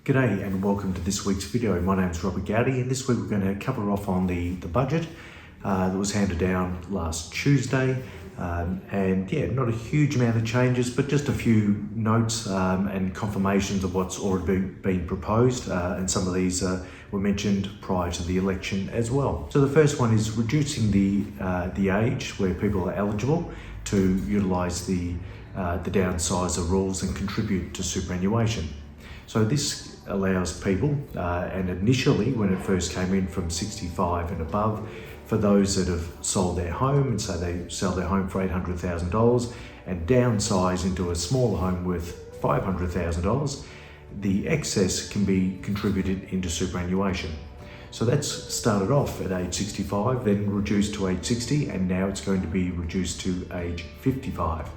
G'day and welcome to this week's video. My name is Rob Goudie and this week we're going to cover off on the budget that was handed down last Tuesday. And yeah, not a huge amount of changes, but just a few notes and confirmations of what's already been proposed. And some of these were mentioned prior to the election as well. So the first one is reducing the age where people are eligible to utilise the downsizer rules and contribute to superannuation. So this allows people, and initially when it first came in, from 65 and above, for those that have sold their home, and so they sell their home for $800,000 and downsize into a smaller home worth $500,000, the excess can be contributed into superannuation. So that's started off at age 65, then reduced to age 60, and now it's going to be reduced to age 55.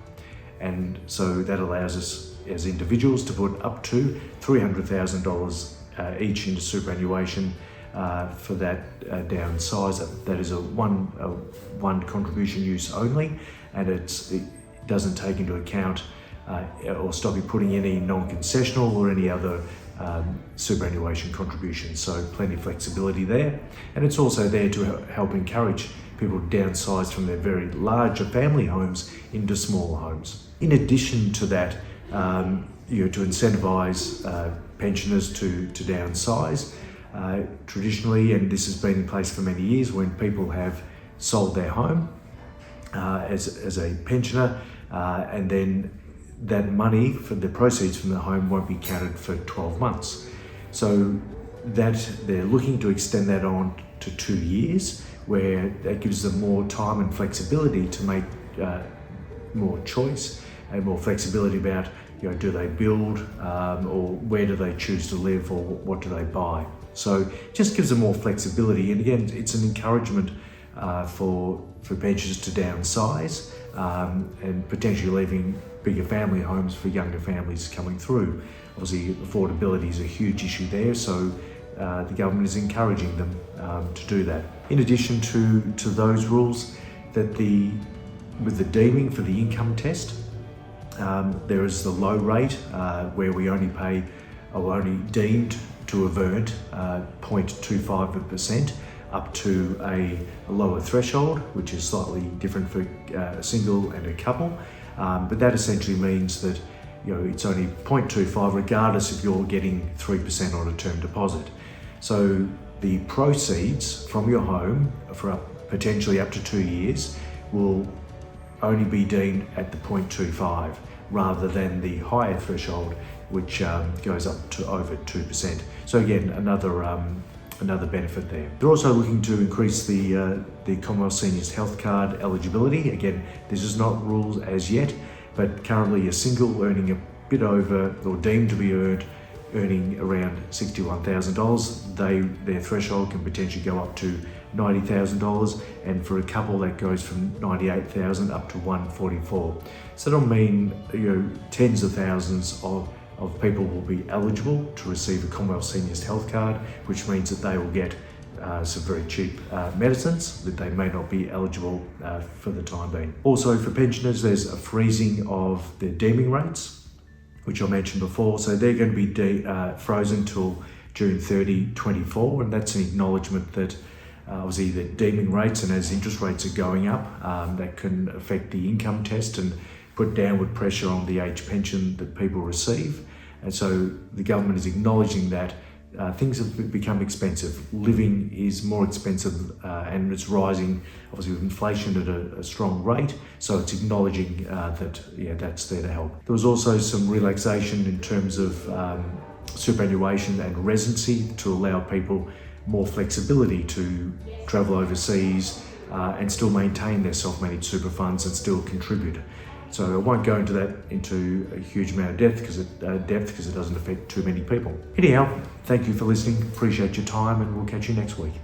And so that allows us as individuals to put up to $300,000 each into superannuation for that downsizer. That is a one contribution use only, and it doesn't take into account or stop you putting any non-concessional or any other superannuation contributions. So plenty of flexibility there, and it's also there to help encourage people to downsize from their very larger family homes into smaller homes. In addition to that, to incentivise pensioners to downsize. Traditionally, and this has been in place for many years, when people have sold their home as a pensioner, and then that money for the proceeds from the home won't be counted for 12 months. So that they're looking to extend that on to 2 years, where that gives them more time and flexibility to make more choice and more flexibility about, do they build or where do they choose to live, or what do they buy? So it just gives them more flexibility, and again, it's an encouragement for pensioners to downsize and potentially leaving bigger family homes for younger families coming through. Obviously, affordability is a huge issue there, so the government is encouraging them to do that. In addition to those rules, that with the deeming for the income test, there is the low rate where we only pay, or only deemed to have earned 0.25% up to a lower threshold, which is slightly different for a single and a couple. But that essentially means that it's only 0.25 regardless if you're getting 3% on a term deposit. So the proceeds from your home for potentially up to 2 years will only be deemed at the 0.25 rather than the higher threshold, which goes up to over 2%. So again, another benefit there. They're also looking to increase the Commonwealth Seniors Health Card eligibility. Again, this is not rules as yet, but currently a single earning a bit over, or deemed to be earning around $61,000, their threshold can potentially go up to $90,000, and for a couple that goes from $98,000 up to $144,000. So that'll mean tens of thousands of people will be eligible to receive a Commonwealth Seniors Health Card, which means that they will get some very cheap medicines that they may not be eligible for the time being. Also for pensioners, there's a freezing of their deeming rates, which I mentioned before. So they're going to be frozen till June 30, 24, and that's an acknowledgement that obviously the deeming rates, and as interest rates are going up, that can affect the income test and put downward pressure on the age pension that people receive. And so the government is acknowledging that things have become expensive. Living is more expensive and it's rising, obviously with inflation at a strong rate. So it's acknowledging that's there to help. There was also some relaxation in terms of superannuation and residency to allow people more flexibility to travel overseas and still maintain their self-managed super funds and still contribute. So I won't go into a huge amount of depth because it doesn't affect too many people. Anyhow, thank you for listening. Appreciate your time, and we'll catch you next week.